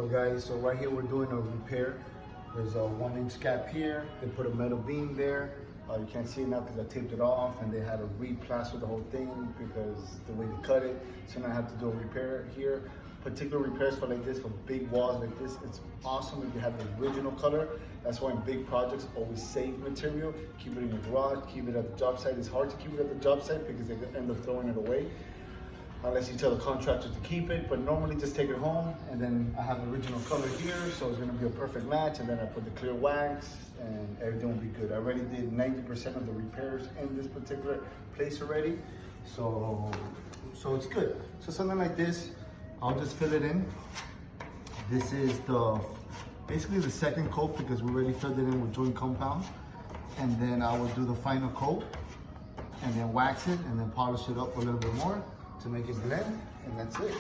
Well guys, so right here we're doing a repair. There's a 1-inch gap here. They put a metal beam there. You can't see it now because I taped it off, and they had to re-plaster the whole thing because the way they cut it. So now I have to do a repair here. Particular repairs for like this, for big walls like this, it's awesome if you have the original color. That's why in big projects, always save material. Keep it in your garage, keep it at the job site. It's hard to keep it at the job site because they end up throwing it away, unless you tell the contractor to keep it, but normally just take it home. And then I have the original color here, so it's gonna be a perfect match. And then I put the clear wax and everything will be good. I already did 90% of the repairs in this particular place already. So it's good. So something like this, I'll just fill it in. This is basically the second coat because we already filled it in with joint compound. And then I will do the final coat and then wax it and then polish it up a little bit more to make it blend, and that's it.